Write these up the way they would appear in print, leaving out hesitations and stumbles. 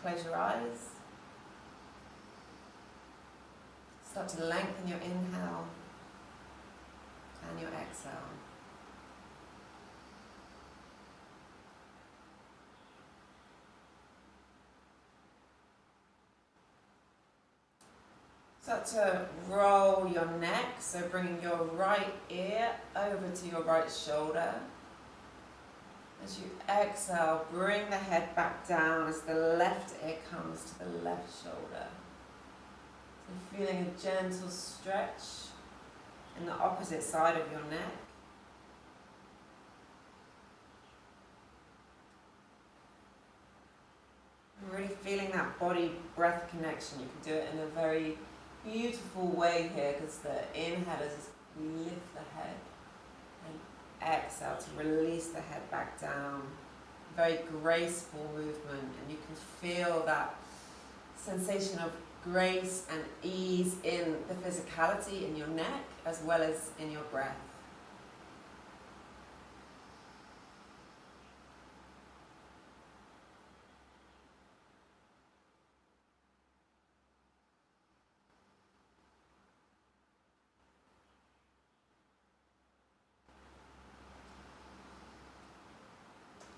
Close your eyes. Start to lengthen your inhale and your exhale. Start to roll your neck, so bringing your right ear over to your right shoulder. As you exhale, bring the head back down as the left ear comes to the left shoulder. So feeling a gentle stretch in the opposite side of your neck. Really feeling that body-breath connection. You can do it in a very beautiful way here, because the inhale is lift the head and exhale to release the head back down. Very graceful movement, and you can feel that sensation of grace and ease in the physicality in your neck as well as in your breath.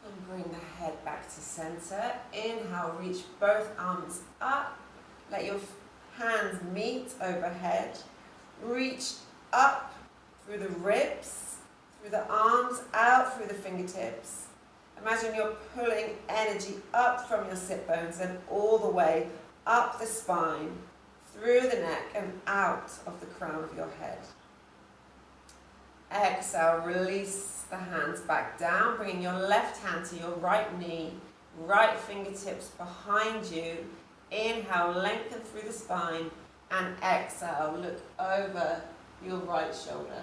And bring the head back to center. Inhale, reach both arms up. Let your hands meet overhead. Reach up through the ribs, through the arms, out through the fingertips. Imagine you're pulling energy up from your sit bones and all the way up the spine, through the neck and out of the crown of your head. Exhale, release the hands back down, bringing your left hand to your right knee, right fingertips behind you. Inhale, lengthen through the spine, and exhale, look over your right shoulder.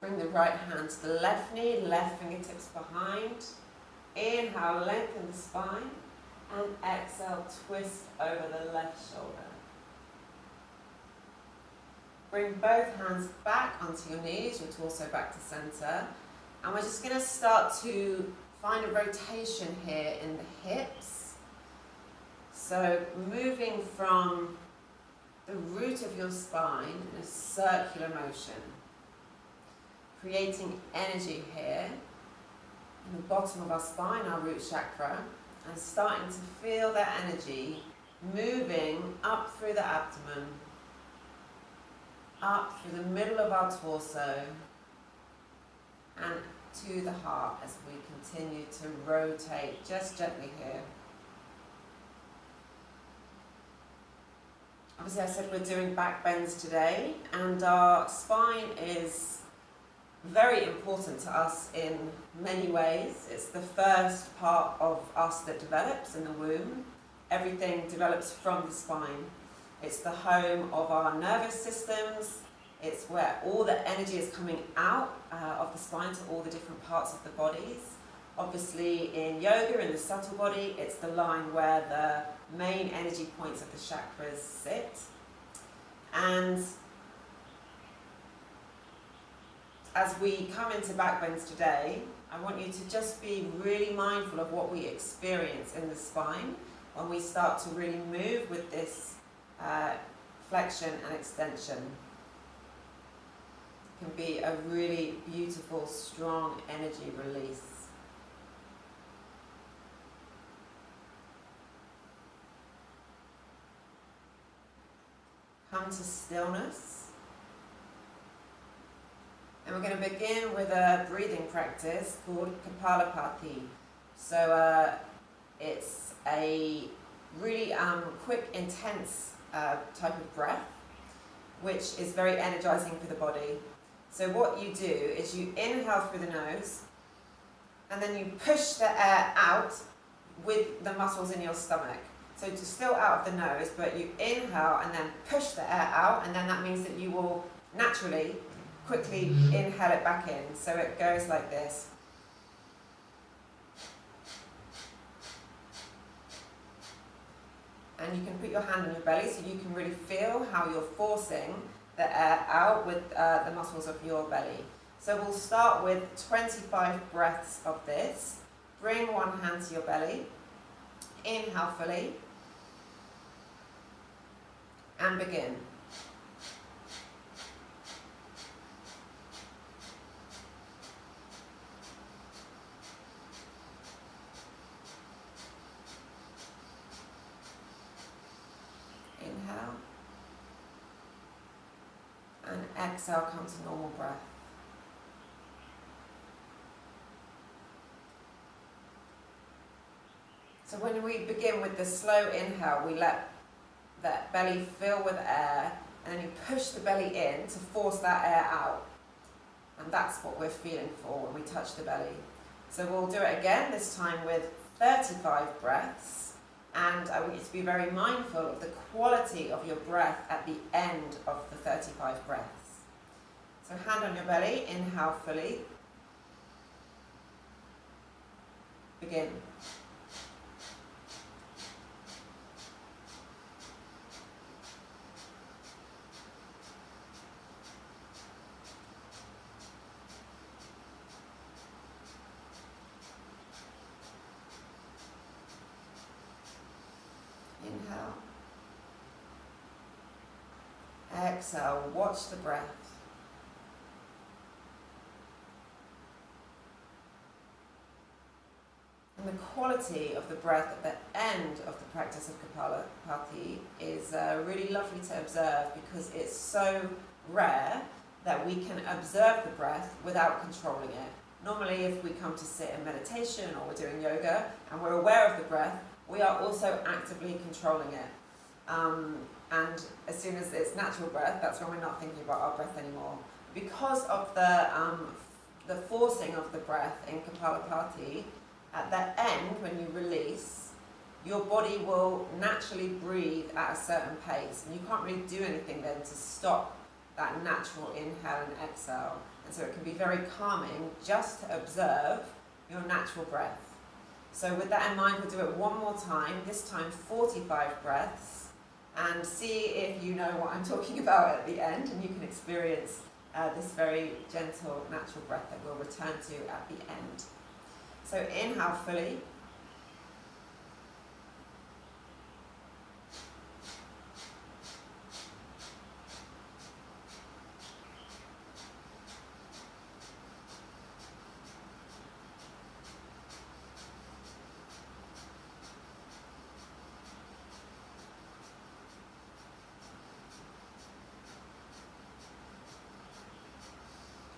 Bring the right hand to the left knee, left fingertips behind. Inhale, lengthen the spine, and exhale, twist over the left shoulder. Bring both hands back onto your knees, your torso back to center. And we're just going to start to find a rotation here in the hips. So moving from the root of your spine in a circular motion, creating energy here in the bottom of our spine, our root chakra, and starting to feel that energy moving up through the abdomen, up through the middle of our torso, and to the heart as we continue to rotate just gently here. Obviously, I said we're doing back bends today, and our spine is very important to us in many ways. It's the first part of us that develops in the womb. Everything develops from the spine. It's the home of our nervous systems. It's where all the energy is coming out of the spine to all the different parts of the bodies. Obviously, in yoga, in the subtle body, it's the line where the main energy points of the chakras sit. And as we come into back bends today, I want you to just be really mindful of what we experience in the spine when we start to really move with this flexion and extension. It can be a really beautiful, strong energy release. Come to stillness. And we're going to begin with a breathing practice called Kapalabhati. So it's a really quick, intense type of breath, which is very energizing for the body. So what you do is you inhale through the nose, and then you push the air out with the muscles in your stomach. So it's still out of the nose, but you inhale and then push the air out, and then that means that you will naturally quickly inhale it back in. So it goes like this. And you can put your hand on your belly so you can really feel how you're forcing the air out with the muscles of your belly. So we'll start with 25 breaths of this. Bring one hand to your belly. Inhale fully. And begin. Inhale. And exhale, come to normal breath. So when we begin with the slow inhale, we let that belly fill with air, and then you push the belly in to force that air out. And that's what we're feeling for when we touch the belly. So we'll do it again, this time with 35 breaths. And I want you to be very mindful of the quality of your breath at the end of the 35 breaths. So hand on your belly, inhale fully. Begin. Inhale. Exhale, watch the breath. And the quality of the breath at the end of the practice of Kapalabhati is really lovely to observe, because it's so rare that we can observe the breath without controlling it. Normally, if we come to sit in meditation or we're doing yoga and we're aware of the breath, we are also actively controlling it. And as soon as it's natural breath, that's when we're not thinking about our breath anymore. Because of the forcing of the breath in Kapalabhati, at the end, when you release, your body will naturally breathe at a certain pace. And you can't really do anything then to stop that natural inhale and exhale. And so it can be very calming just to observe your natural breath. So with that in mind, we'll do it one more time, this time 45 breaths, and see if you know what I'm talking about at the end, and you can experience this very gentle, natural breath that we'll return to at the end. So inhale fully.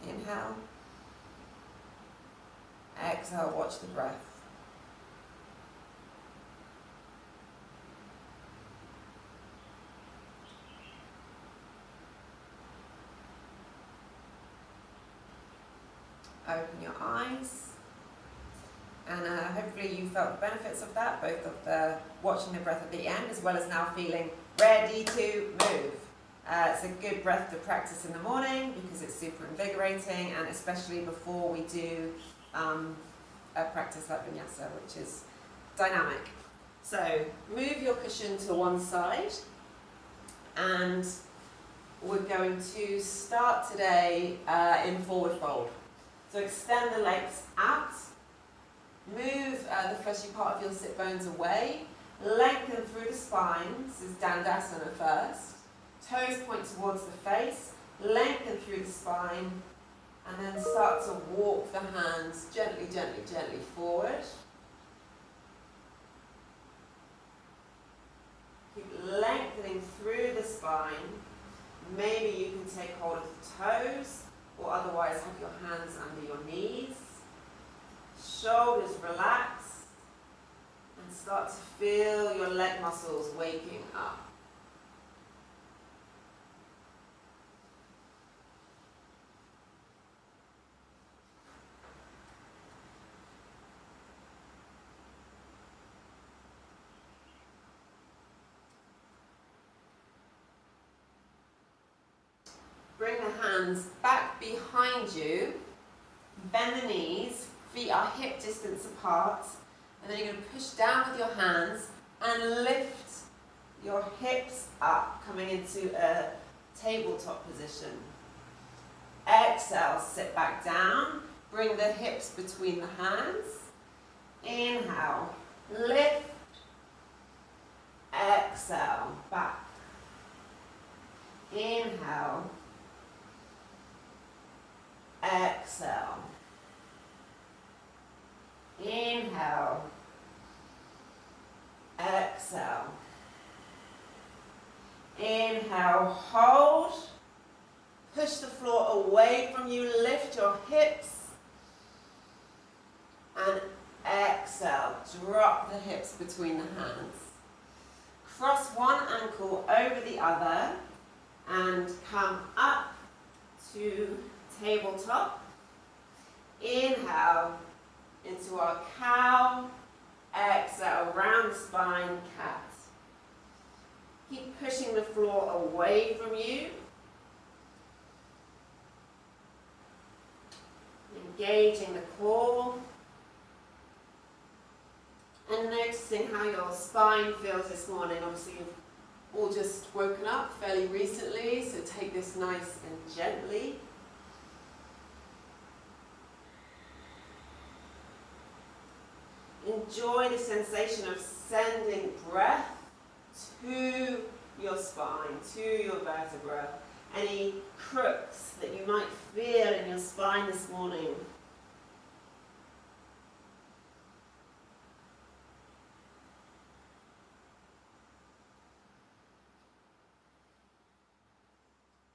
Inhale. Exhale, watch the breath. Open your eyes. And hopefully you felt the benefits of that, both of the watching the breath at the end, as well as now feeling ready to move. It's a good breath to practice in the morning because it's super invigorating, and especially before we do a practice like Vinyasa, which is dynamic. So move your cushion to one side, and we're going to start today in forward fold. So extend the legs out, move the fleshy part of your sit bones away, lengthen through the spine. This is Dandasana first. Toes point towards the face, lengthen through the spine, and then start to walk the hands gently, gently, gently forward. Keep lengthening through the spine. Maybe you can take hold of the toes, or otherwise have your hands under your knees. Shoulders relax, and start to feel your leg muscles waking up. Bring the hands back behind you, bend the knees, feet are hip distance apart, and then you're going to push down with your hands and lift your hips up, coming into a tabletop position. Exhale, sit back down. Bring the hips between the hands. Inhale, lift. Exhale, back. Inhale. Exhale. Inhale. Exhale. Inhale, hold. Push the floor away from you, lift your hips. And exhale, drop the hips between the hands. Cross one ankle over the other and come up to tabletop. Inhale into our cow. Exhale, round the spine, cat. Keep pushing the floor away from you. Engaging the core. And noticing how your spine feels this morning. Obviously, you've all just woken up fairly recently, so take this nice and gently. Enjoy the sensation of sending breath to your spine, to your vertebra. Any crooks that you might feel in your spine this morning.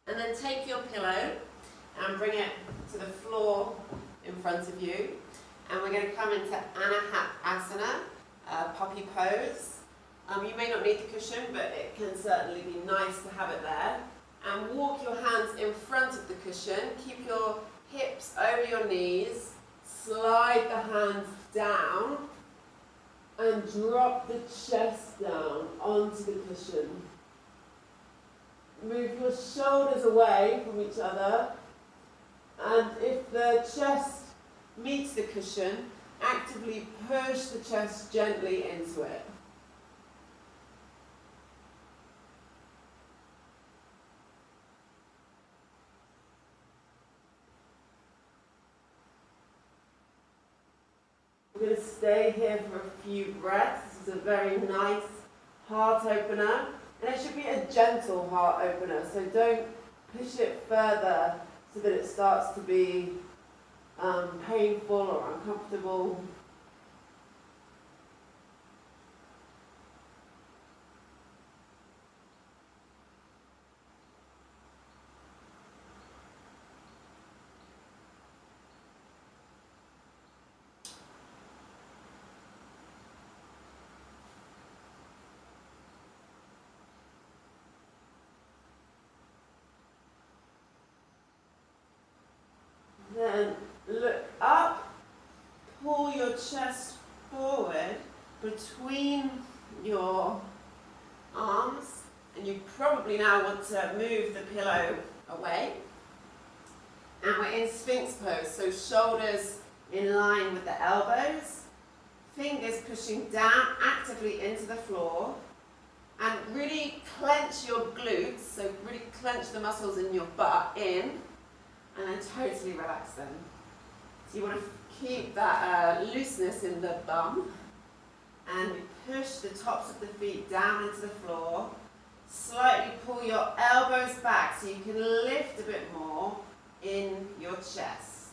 And then take your pillow and bring it to the floor in front of you. And we're going to come into Anahasana, poppy pose. You may not need the cushion, but it can certainly be nice to have it there. And walk your hands in front of the cushion. Keep your hips over your knees. Slide the hands down and drop the chest down onto the cushion. Move your shoulders away from each other, and if the chest meets the cushion, actively push the chest gently into it. We're going to stay here for a few breaths. This is a very nice heart opener. And it should be a gentle heart opener, so don't push it further so that it starts to be painful or uncomfortable. Then look up, pull your chest forward between your arms, and you probably now want to move the pillow away. And we're in Sphinx pose, so shoulders in line with the elbows, fingers pushing down actively into the floor, and really clench your glutes, so really clench the muscles in your butt in, and then totally relax them. So you want to keep that looseness in the bum, and push the tops of the feet down into the floor. Slightly pull your elbows back so you can lift a bit more in your chest.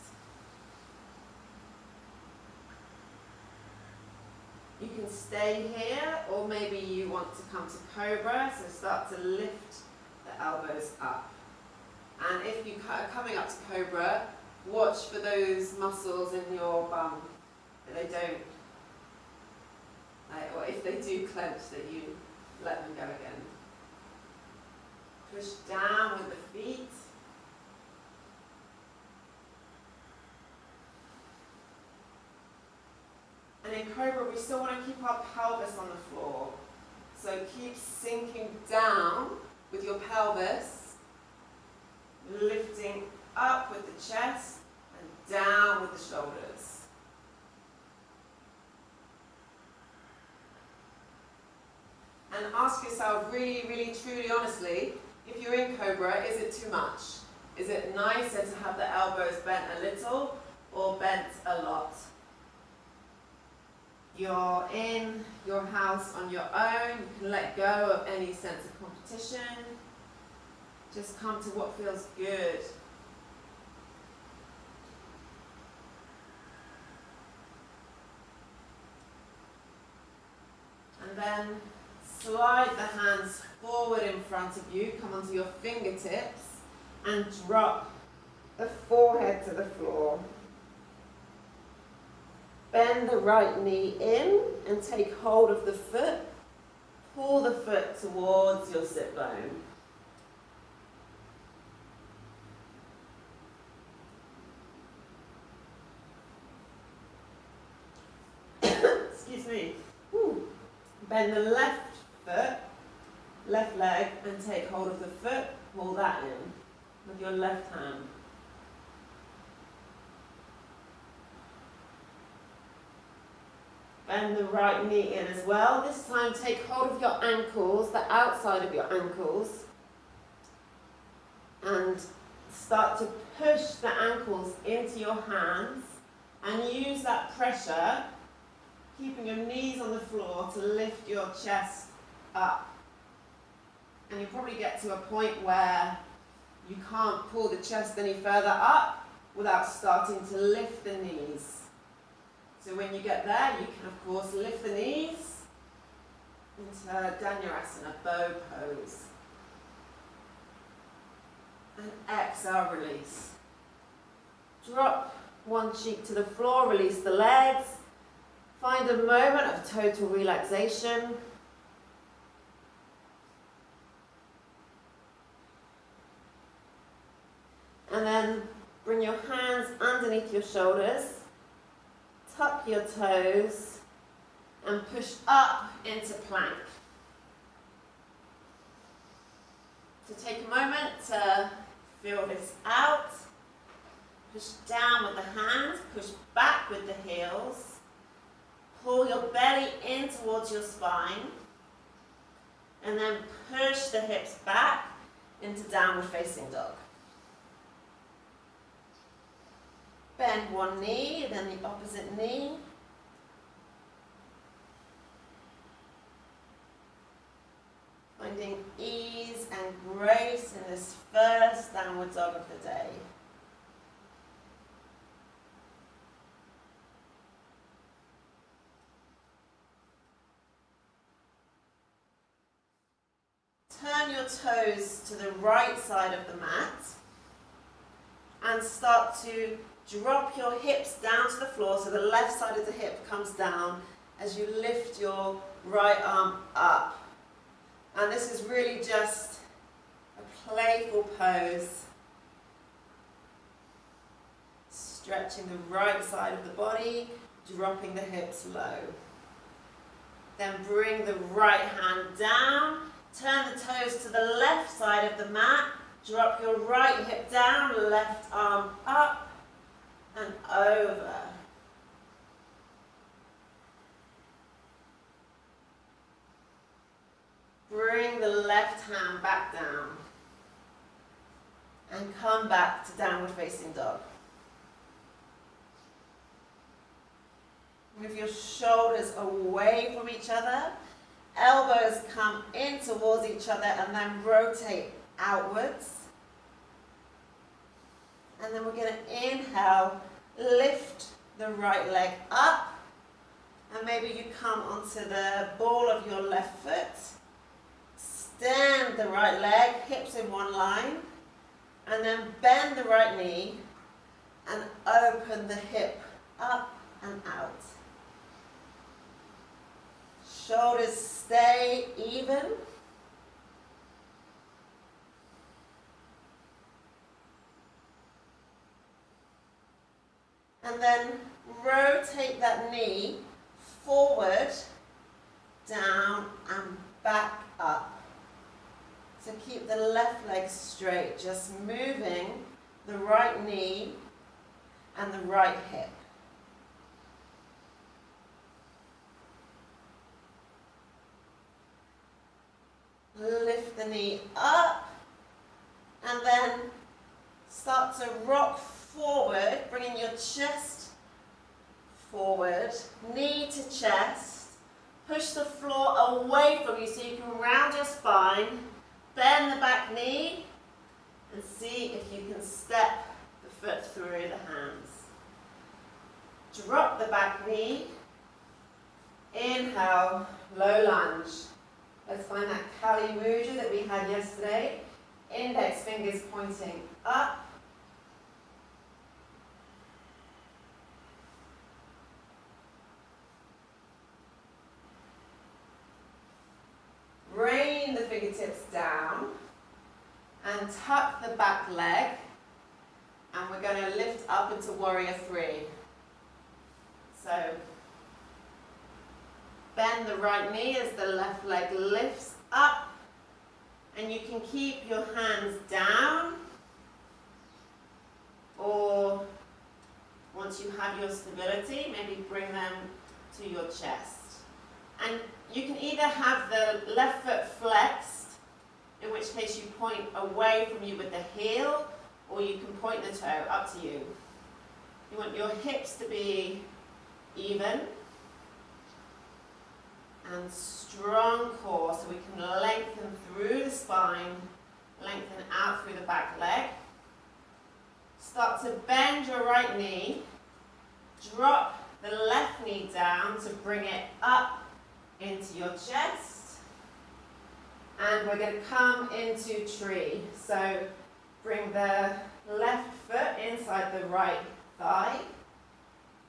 You can stay here, or maybe you want to come to Cobra, so start to lift the elbows up. And if you are coming up to Cobra, watch for those muscles in your bum, that they don't, or if they do clench, that you let them go again. Push down with the feet. And in Cobra, we still want to keep our pelvis on the floor. So keep sinking down with your pelvis, lifting up with the chest and down with the shoulders. And ask yourself really, really, truly, honestly, If you're in Cobra, is it too much? Is it nicer to have the elbows bent a little or bent a lot? You're in your house on your own. You can let go of any sense of competition. Just come to what feels good. And then slide the hands forward in front of you, come onto your fingertips and drop the forehead to the floor. Bend the right knee in and take hold of the foot. Pull the foot towards your sit bone. Excuse me. Woo. Bend the left foot, left leg, and take hold of the foot. Pull that in with your left hand. Bend the right knee in as well. This time take hold of your ankles, the outside of your ankles, and start to push the ankles into your hands and use that pressure, keeping your knees on the floor, to lift your chest up. And you probably get to a point where you can't pull the chest any further up without starting to lift the knees. So when you get there, you can of course lift the knees into Dhanurasana, bow pose. And exhale, release. Drop one cheek to the floor, release the legs. Find a moment of total relaxation. And then bring your hands underneath your shoulders. Tuck your toes and push up into plank. So take a moment to feel this out. Push down with the hands, push back with the heels. Pull your belly in towards your spine. And then push the hips back into downward facing dog. Bend one knee, then the opposite knee. Finding ease and grace in this first downward dog of the day. Turn your toes to the right side of the mat and start to drop your hips down to the floor so the left side of the hip comes down as you lift your right arm up. And this is really just a playful pose. Stretching the right side of the body, dropping the hips low. Then bring the right hand down, turn the toes to the left side of the mat, drop your right hip down, left arm up and over. Bring the left hand back down and come back to downward facing dog. Move your shoulders away from each other, elbows come in towards each other and then rotate outwards. And then we're going to inhale, lift the right leg up, and maybe you come onto the ball of your left foot. Stand the right leg, hips in one line, and then bend the right knee and open the hip up and out. Shoulders stay even. And then rotate that knee forward, down and back up. So keep the left leg straight, just moving the right knee and the right hip. Lift the knee up And then start to rock forward, bringing your chest forward, knee to chest. Push the floor away from you so you can round your spine, bend the back knee, and see if you can step the foot through the hands. Drop the back knee. Inhale, low lunge. Let's find that Kali Mudra that we had yesterday. Index fingers pointing up. Rain the fingertips down and tuck the back leg, and we're going to lift up into warrior three. So bend the right knee as the left leg lifts up, and you can keep your hands down, or once you have your stability, maybe bring them to your chest. And you can either have the left foot flexed, in which case you point away from you with the heel, or you can point the toe, up to you. You want your hips to be even and strong core, so we can lengthen through the spine, lengthen out through the back leg. Start to bend your right knee, drop the left knee down to bring it up into your chest, and we're going to come into tree. So bring the left foot inside the right thigh,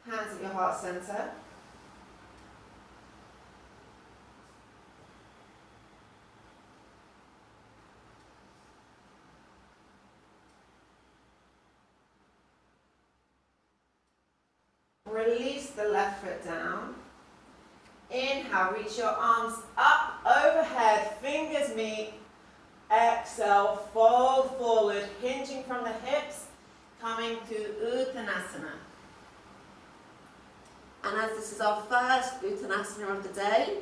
hands at your heart center. Release the left foot down. Inhale, reach your arms up overhead, fingers meet. Exhale, fold forward, hinging from the hips, coming to Uttanasana. And as this is our first Uttanasana of the day,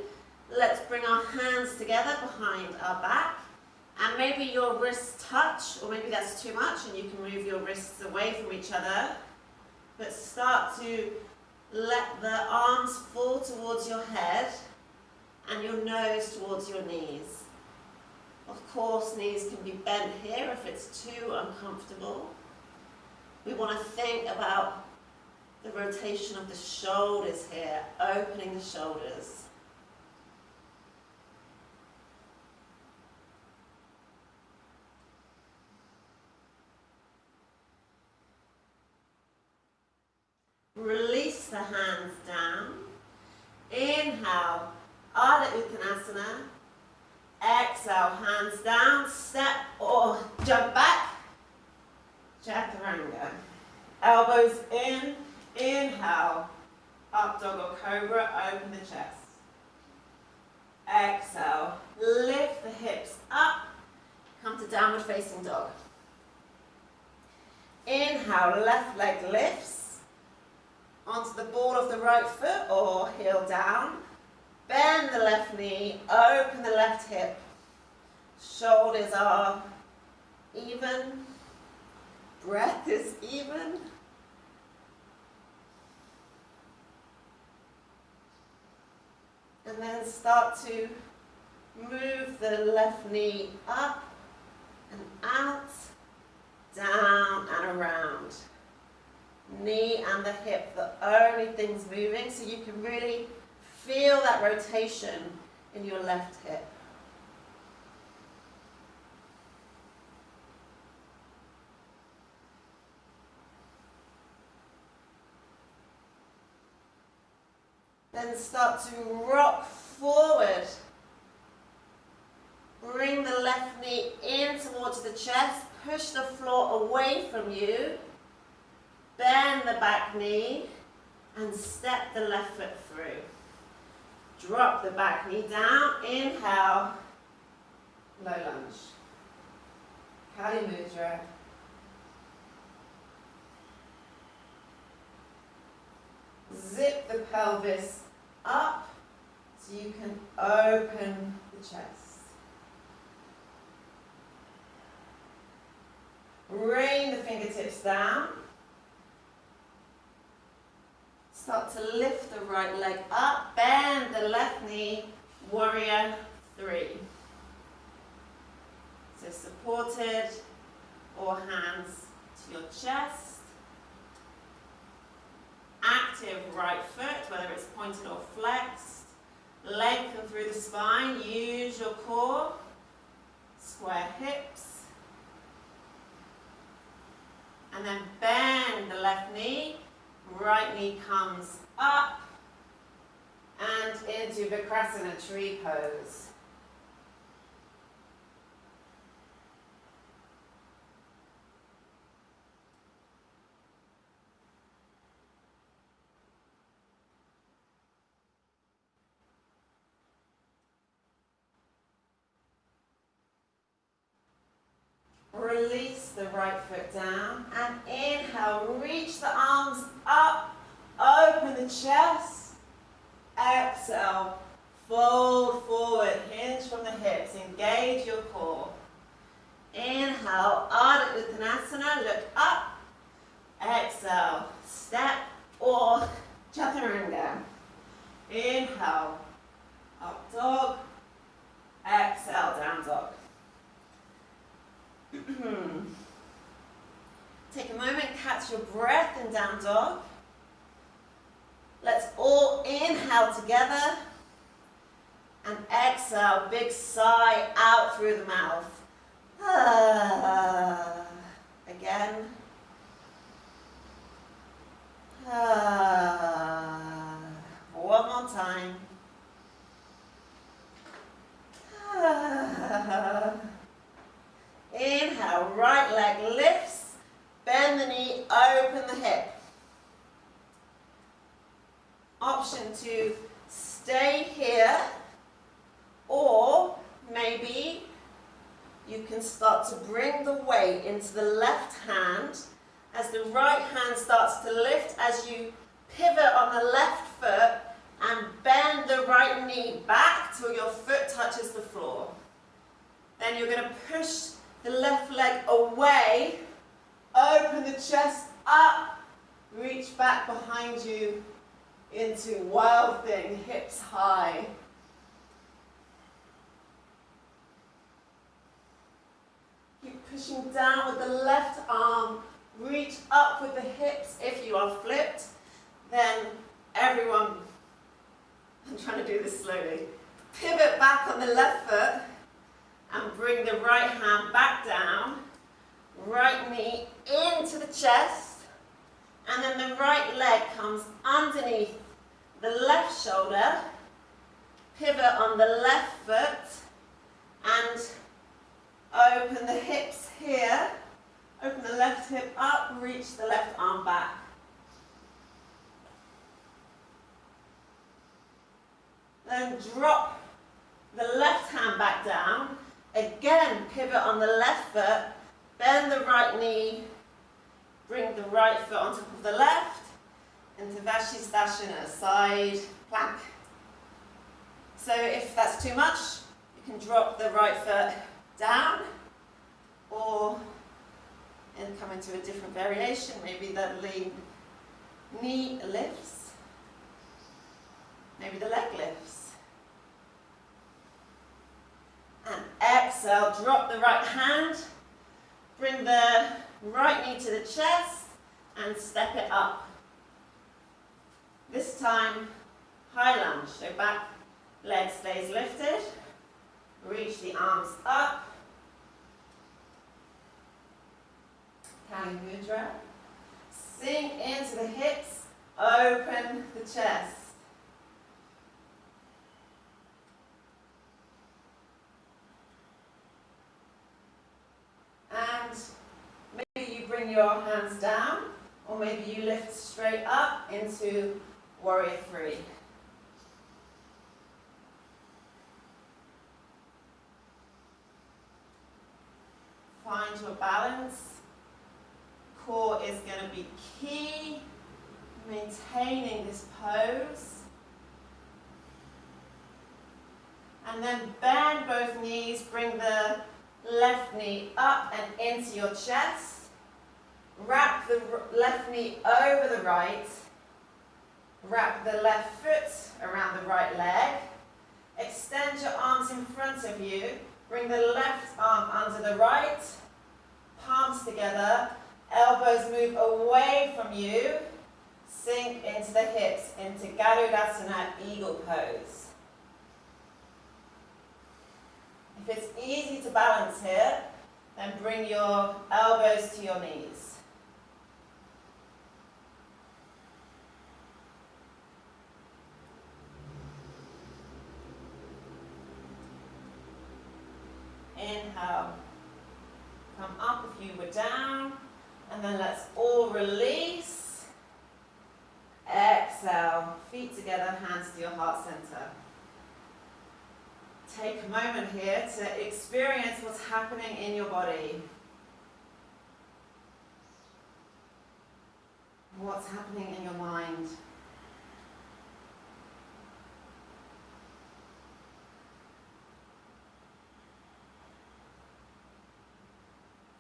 let's bring our hands together behind our back. And maybe your wrists touch, or maybe that's too much and you can move your wrists away from each other. But start to let the arms fall towards your head and your nose towards your knees. Of course, knees can be bent here if it's too uncomfortable. We want to think about the rotation of the shoulders here, opening the shoulders. Release the hands down. Inhale, Ardha Uttanasana. Exhale, hands down, step or jump back. Chaturanga. Elbows in, inhale, up dog or cobra, open the chest. Exhale, lift the hips up, come to downward facing dog. Inhale, left leg lifts onto the ball of the right foot or heel down. Bend the left knee, open the left hip. Shoulders are even. Breath is even. And then start to move the left knee up and out, down and around. Knee and the hip, the only things moving, so you can really feel that rotation in your left hip. Then start to rock forward. Bring the left knee in towards the chest. Push the floor away from you. Bend the back knee and step the left foot through. Drop the back knee down. Inhale, low lunge. Kali Mudra. Zip the pelvis up so you can open the chest. bring the fingertips down. Start to lift the right leg up, bend the left knee, warrior 3. So supported or hands to your chest. Active right foot, whether it's pointed or flexed. Lengthen through the spine, use your core. Square hips. And then bend the left knee. Right knee comes up and into Vikrasana tree pose. Release the right foot down and inhale, reach the arms up, open the chest. Exhale, fold forward, hinge from the hips, engage your core. Inhale, Ardha Uttanasana, look up. Exhale, step or Chaturanga. Inhale, up dog. Exhale, down dog. Take a moment, catch your breath in down dog. Let's all inhale together and exhale, big sigh out through the mouth. Again. One more time. Inhale, right leg lifts, bend the knee, open the hip. Option to stay here, or maybe you can start to bring the weight into the left hand as the right hand starts to lift as you pivot on the left foot and bend the right knee back till your foot touches the floor. Then you're going to push the left leg away, open the chest up, reach back behind you into Wild Thing, hips high. Keep pushing down with the left arm, reach up with the hips if you are flipped. Then everyone, I'm trying to do this slowly, pivot back on the left foot and bring the right hand back down, right knee into the chest, and then the right leg comes underneath the left shoulder, pivot on the left foot, and open the hips here, open the left hip up, reach the left arm back. Then drop the left hand back down. Again, pivot on the left foot, bend the right knee, bring the right foot on top of the left, into Vashisthasana, side plank. So if that's too much, you can drop the right foot down, or and come into a different variation. Maybe the knee lifts, maybe the leg lifts. And exhale, drop the right hand, bring the right knee to the chest and step it up. This time, high lunge, so back leg stays lifted, reach the arms up, Kali Mudra, sink into the hips, open the chest. And maybe you bring your hands down, or maybe you lift straight up into Warrior 3. Find your balance. Core is going to be key, maintaining this pose. And then bend both knees, bring the left knee up and into your chest. Wrap the left knee over the right. Wrap the left foot around the right leg. Extend your arms in front of you. Bring the left arm under the right. Palms together. Elbows move away from you. Sink into the hips, into Garudasana, eagle pose. If it's easy to balance here, then bring your elbows to your knees. Inhale, come up if you were down, and then let's all release. Exhale, feet together, hands to your heart center. Take a moment here to experience what's happening in your body. What's happening in your mind.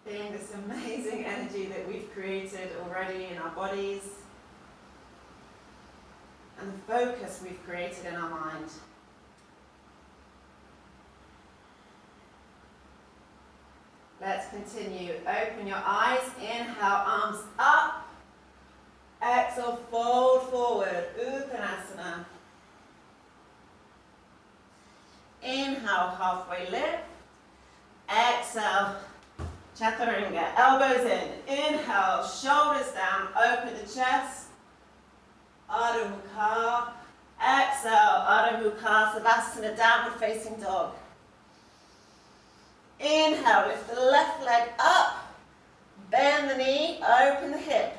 Feeling this amazing energy that we've created already in our bodies, and the focus we've created in our mind. Let's continue. Open your eyes. Inhale, arms up. Exhale, fold forward. Uttanasana. Inhale, halfway lift. Exhale, Chaturanga. Elbows in. Inhale, shoulders down. Open the chest. Ardha Mukha. Exhale, Ardha Mukha Savasana, downward facing dog. Inhale, lift the left leg up. Bend the knee, open the hip.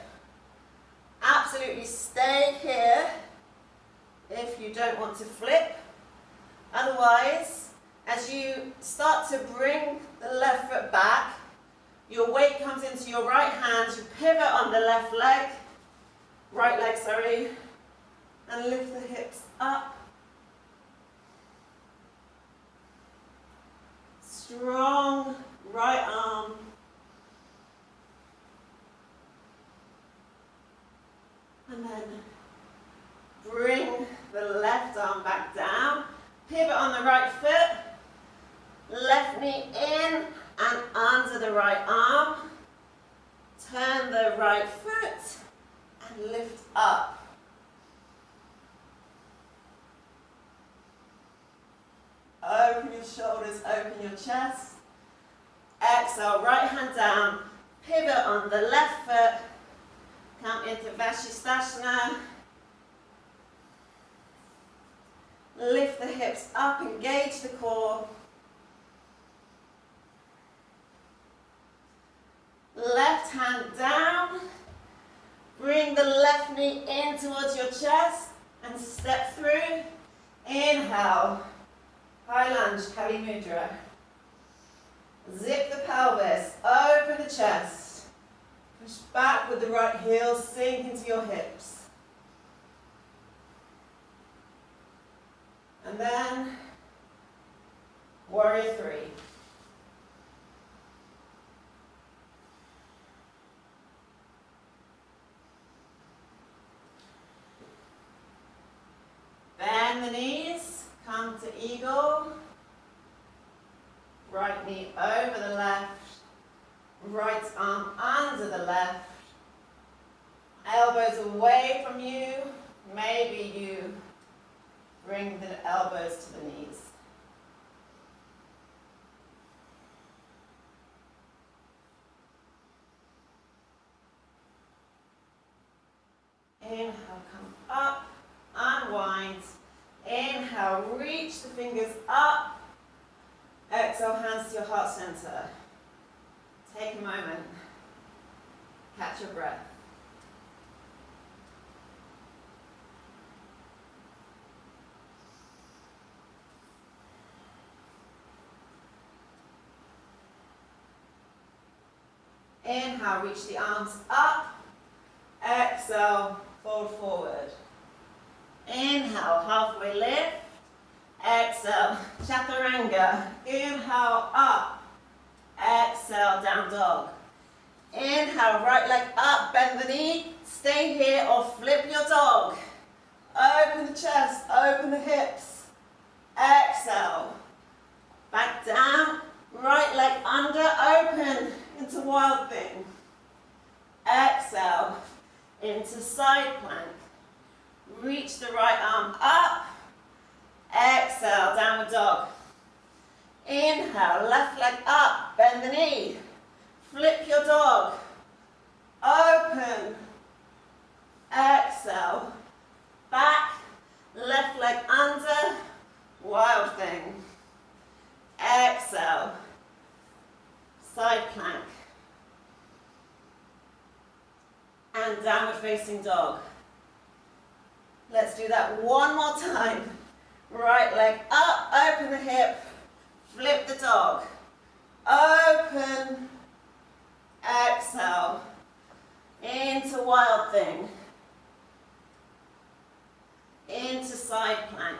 Absolutely stay here if you don't want to flip. Otherwise, as you start to bring the left foot back, your weight comes into your right hand, you pivot on the left leg, right leg, sorry, and lift the hips up. Strong right arm. And then bring the left arm back down. Pivot on the right foot. Left knee in and under the right arm. Turn the right foot and lift up. Open your shoulders, open your chest. Exhale, right hand down. Pivot on the left foot. Come into Vashisthasana. Lift the hips up, engage the core. Left hand down. Bring the left knee in towards your chest and step through. Inhale. High lunge, Kali Mudra. Zip the pelvis, open the chest. Push back with the right heel, sink into your hips. And then, Warrior 3. Bend the knees, come to eagle. Right knee over the left. Right arm under the left. Elbows away from you. Maybe you bring the elbows to the knees. Inhale, come up, unwind. Inhale, reach the fingers up. Exhale, hands to your heart center. Take a moment. Catch your breath. Inhale, reach the arms up. Exhale, fold forward. Inhale, halfway lift. Exhale, Chaturanga. Inhale, up. Exhale, down dog. Inhale, right leg up, bend the knee, stay here or flip your dog. Open the chest, open the hips. Exhale. Back down, right leg under, open into wild thing. Exhale, into side plank. Reach the right arm up. Exhale, downward dog. Inhale, left leg up, bend the knee. Flip your dog. Open. Exhale. Back, left leg under, wild thing. Exhale. Side plank. And downward facing dog. Let's do that one more time. Right leg up, open the hip, flip the dog. Open, exhale, into wild thing, into side plank,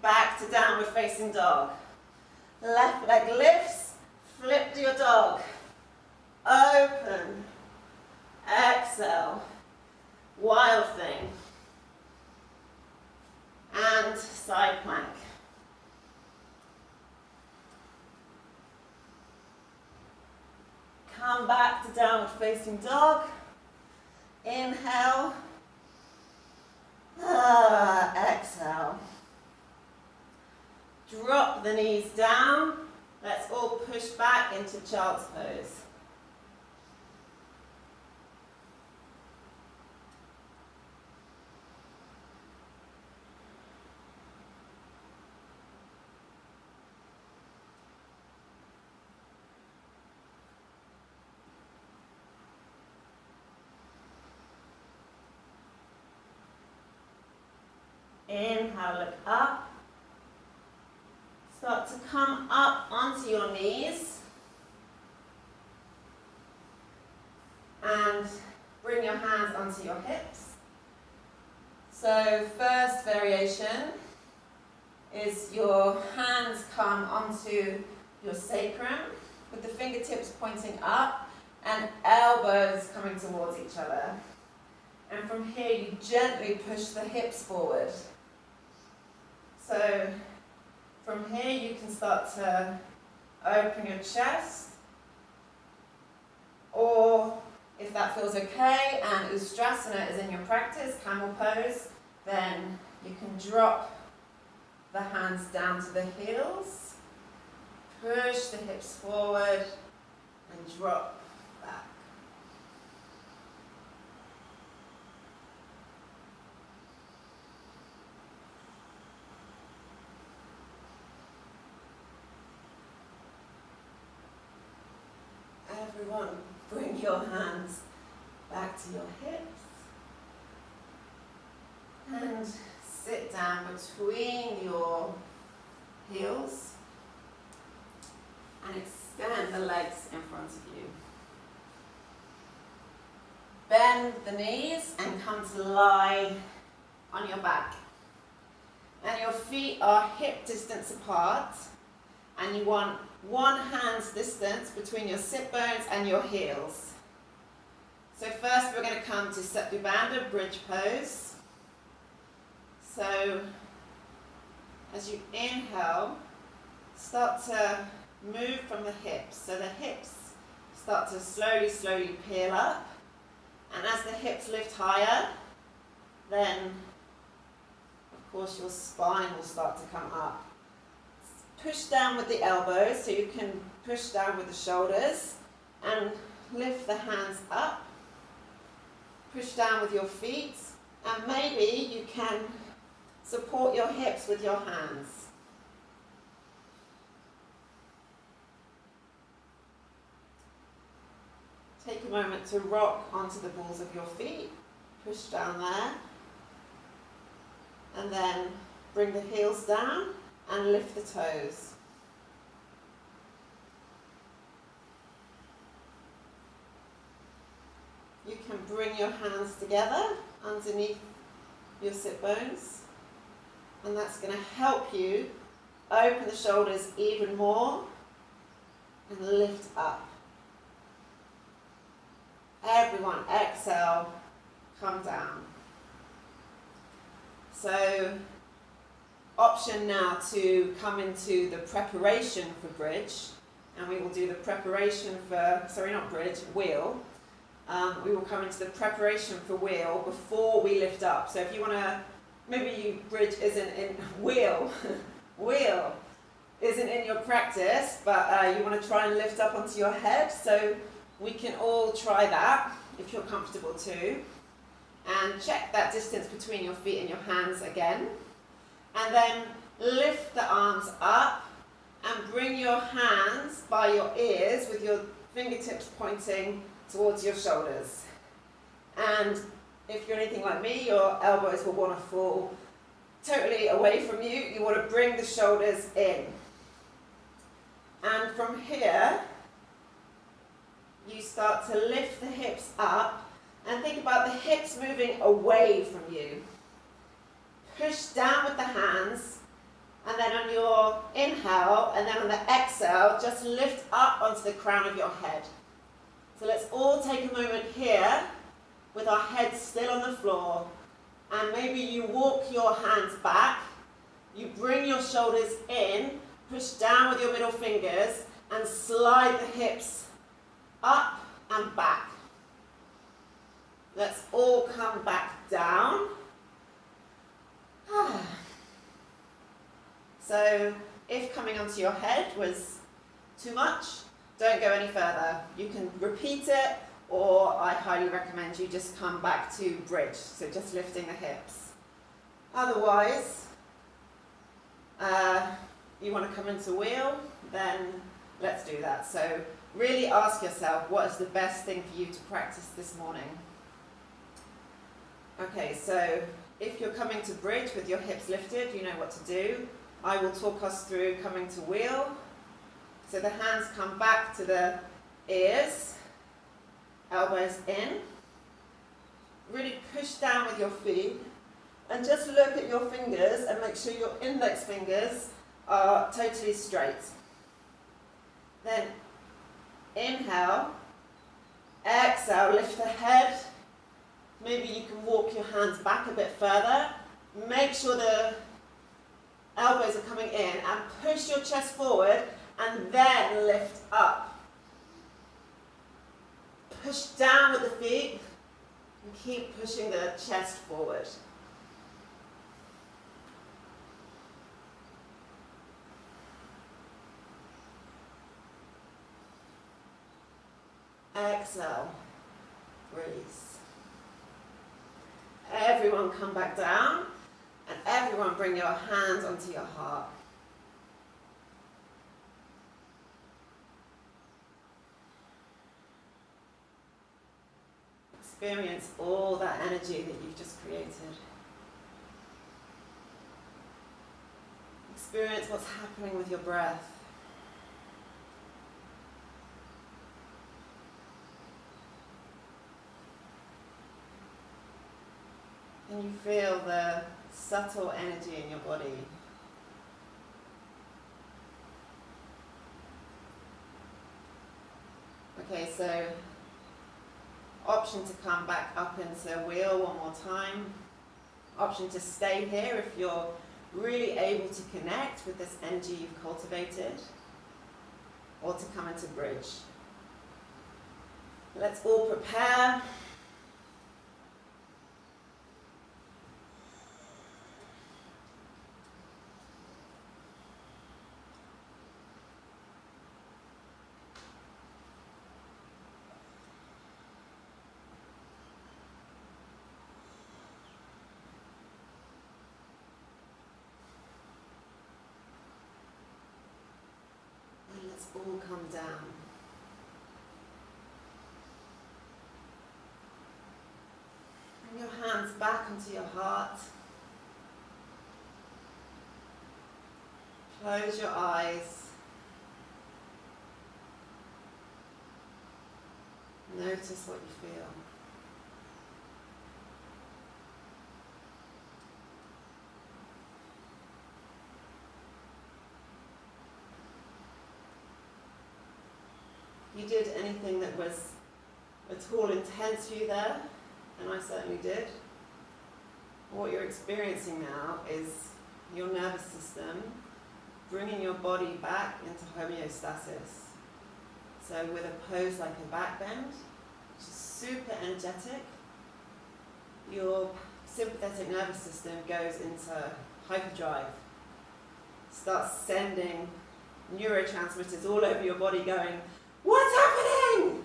back to downward facing dog. Left leg lifts, flip to your dog. Open, exhale, wild thing, and side plank. Come back to downward facing dog. Inhale. Exhale. Drop the knees down. Let's all push back into child's pose. Inhale, look up. Start to come up onto your knees. And bring your hands onto your hips. So first variation is your hands come onto your sacrum with the fingertips pointing up and elbows coming towards each other. And from here you gently push the hips forward. So from here you can start to open your chest, or if that feels okay and Ustrasana is in your practice, camel pose, then you can drop the hands down to the heels, push the hips forward and drop back. Everyone, bring your hands back to your hips and sit down between your heels and extend the legs in front of you. Bend the knees and come to lie on your back. And your feet are hip distance apart, and you want one hand's distance between your sit bones and your heels. So first we're going to come to Setu Bandha, bridge pose. So as you inhale, start to move from the hips. So the hips start to slowly peel up. And as the hips lift higher, then of course your spine will start to come up. Push down with the elbows, so you can push down with the shoulders and lift the hands up. Push down with your feet, and maybe you can support your hips with your hands. Take a moment to rock onto the balls of your feet. Push down there. And then bring the heels down and lift the toes. You can bring your hands together underneath your sit bones, and that's going to help you open the shoulders even more and lift up. Everyone, exhale, come down. So, option now to come into the preparation for bridge, and we will do the preparation for, sorry, not bridge, wheel. We will come into the preparation for wheel before we lift up. So if you want to, maybe bridge isn't in, wheel isn't in your practice, but you want to try and lift up onto your head. So we can all try that if you're comfortable too. And check that distance between your feet and your hands again. And then lift the arms up and bring your hands by your ears with your fingertips pointing towards your shoulders. And if you're anything like me, your elbows will want to fall totally away from you. You want to bring the shoulders in. And from here, you start to lift the hips up and think about the hips moving away from you. Push down with the hands, and then on your inhale and then on the exhale, just lift up onto the crown of your head. So let's all take a moment here with our heads still on the floor, and maybe you walk your hands back, you bring your shoulders in, push down with your middle fingers and slide the hips up and back. Let's all come back down. So if coming onto your head was too much, don't go any further. You can repeat it, or I highly recommend you just come back to bridge, so just lifting the hips. Otherwise, you want to come into wheel, then let's do that. So really ask yourself, what is the best thing for you to practice this morning? Okay, so if you're coming to bridge with your hips lifted, you know what to do. I will talk us through coming to wheel. So the hands come back to the ears, elbows in. Really push down with your feet and just look at your fingers and make sure your index fingers are totally straight. Then inhale, exhale, lift the head. Maybe you can walk your hands back a bit further. Make sure the elbows are coming in and push your chest forward and then lift up. Push down with the feet and keep pushing the chest forward. Exhale, release. Everyone come back down, and everyone bring your hands onto your heart. Experience all that energy that you've just created. Experience what's happening with your breath. Can you feel the subtle energy in your body? Okay, so option to come back up into wheel one more time. Option to stay here if you're really able to connect with this energy you've cultivated, or to come into bridge. Let's all prepare. Let's all come down. Bring your hands back onto your heart. Close your eyes. Notice what you feel. you did anything that was at all intense for you there, and I certainly did, what you're experiencing now is your nervous system bringing your body back into homeostasis. So with a pose like a back bend, which is super energetic, your sympathetic nervous system goes into hyperdrive, starts sending neurotransmitters all over your body going, what's happening?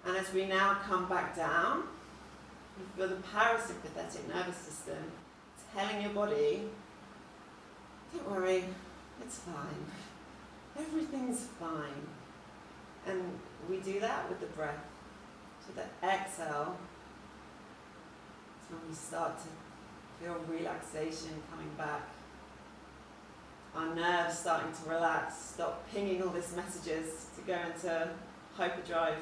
And as we now come back down, you feel the parasympathetic nervous system telling your body, don't worry, it's fine. Everything's fine. And we do that with the breath. So the exhale is when we start to feel relaxation coming back. Our nerves starting to relax, stop pinging all these messages to go into hyperdrive.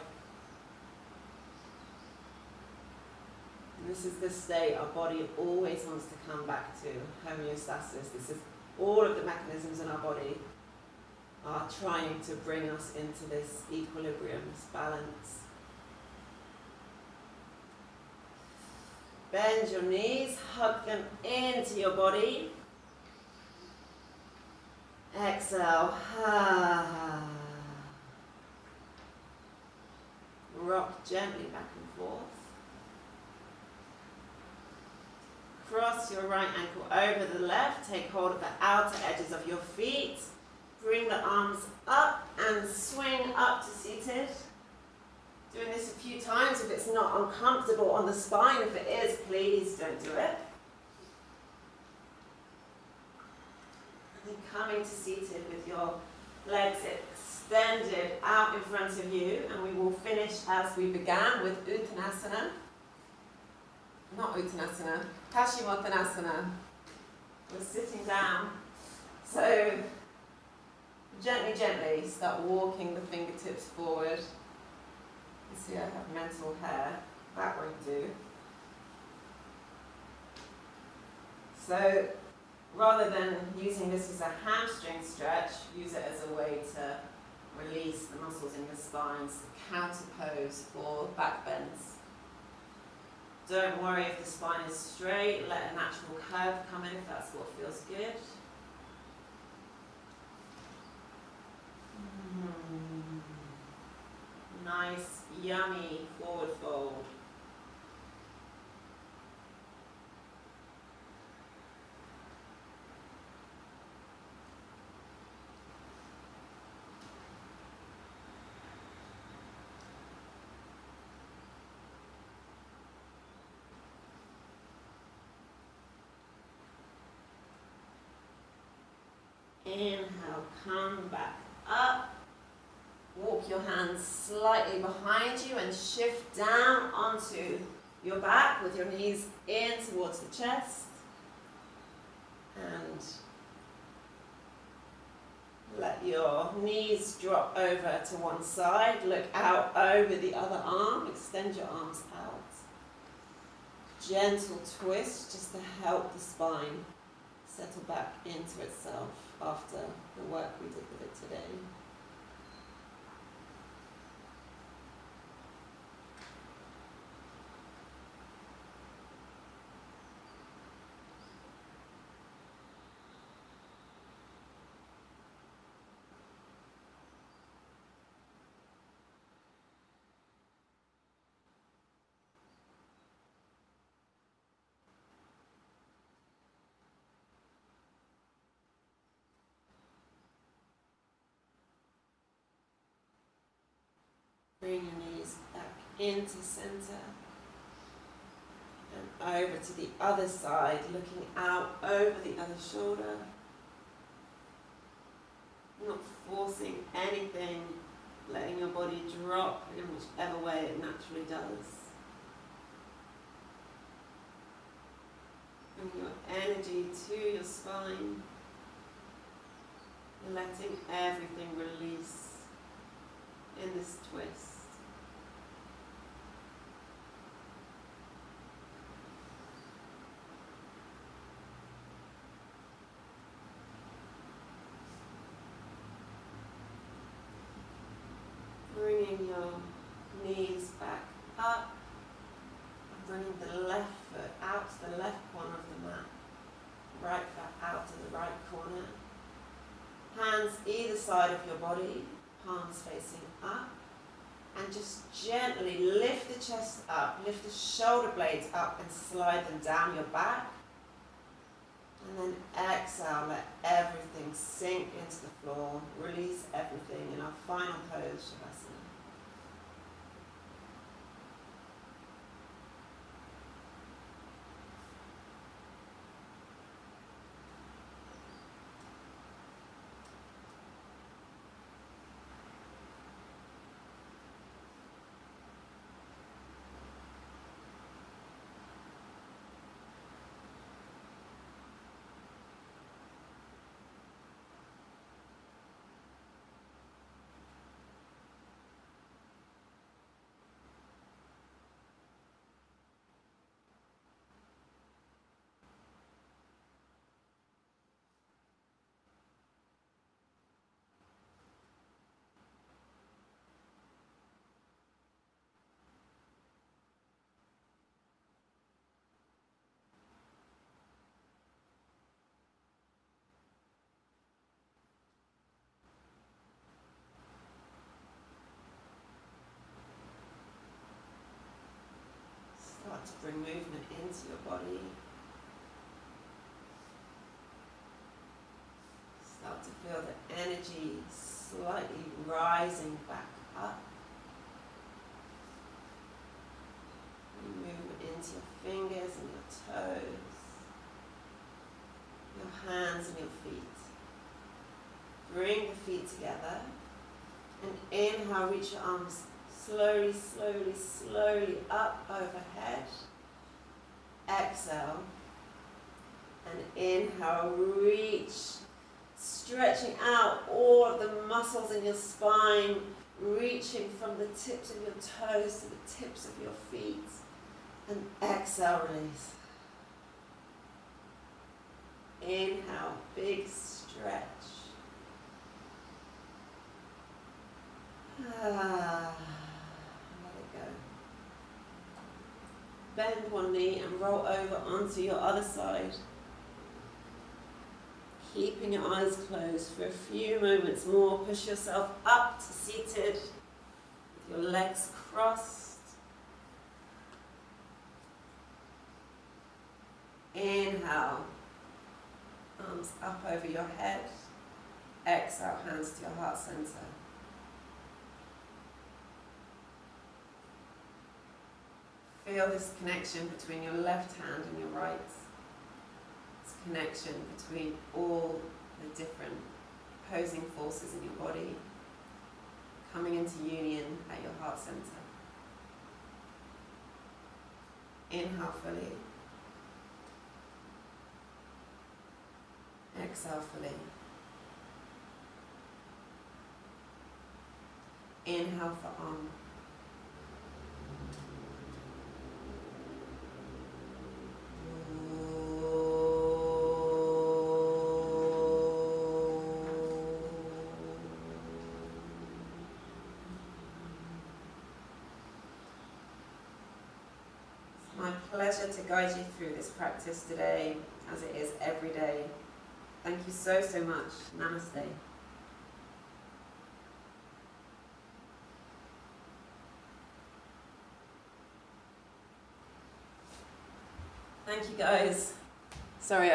And this is the state our body always wants to come back to, homeostasis. This is all of the mechanisms in our body are trying to bring us into this equilibrium, this balance. Bend your knees, hug them into your body. Exhale. Rock gently back and forth. Cross your right ankle over the left. Take hold of the outer edges of your feet. Bring the arms up and swing up to seated. Doing this a few times. If it's not uncomfortable on the spine, if it is, please don't do it. And then coming to seated with your legs extended out in front of you, and we will finish as we began with Uttanasana. Not Uttanasana, Paschimottanasana. We're sitting down. So gently start walking the fingertips forward. You see I have mental hair, that won't do. So rather than using this as a hamstring stretch, use it as a way to release the muscles in your spine, so counter pose for back bends. Don't worry if the spine is straight, let a natural curve come in if that's what feels good. Nice, yummy forward fold. Inhale, come back up. Walk your hands slightly behind you and shift down onto your back with your knees in towards the chest. And let your knees drop over to one side. Look out over the other arm. Extend your arms out. Gentle twist just to help the spine settle back into itself after the work we did with it today. Bring your knees back into center and over to the other side, looking out over the other shoulder. Not forcing anything, letting your body drop in whichever way it naturally does. Bring your energy to your spine, letting everything release in this twist. knees back up. And bringing the left foot out to the left corner of the mat. Right foot out to the right corner. Hands either side of your body, palms facing up. And just gently lift the chest up, lift the shoulder blades up and slide them down your back. And then exhale, let everything sink into the floor. Release everything in our final pose, Shavasana. Start to bring movement into your body. Start to feel the energy slightly rising back up. Movement into your fingers and your toes, your hands and your feet. Bring the feet together and inhale, reach your arms slowly, slowly, slowly up overhead. Exhale and inhale, reach, stretching out all of the muscles in your spine, reaching from the tips of your toes to the tips of your feet. And exhale, release. Inhale, big stretch. Let it go. Bend one knee and roll over onto your other side. Keeping your eyes closed for a few moments more. Push yourself up to seated with your legs crossed. Inhale, arms up over your head. Exhale, hands to your heart center. Feel this connection between your left hand and your right. This connection between all the different opposing forces in your body coming into union at your heart center. Inhale fully. Exhale fully. Inhale for arm. It's my pleasure to guide you through this practice today, as it is every day. Thank you so, so much. Namaste. Thank you, guys. Sorry,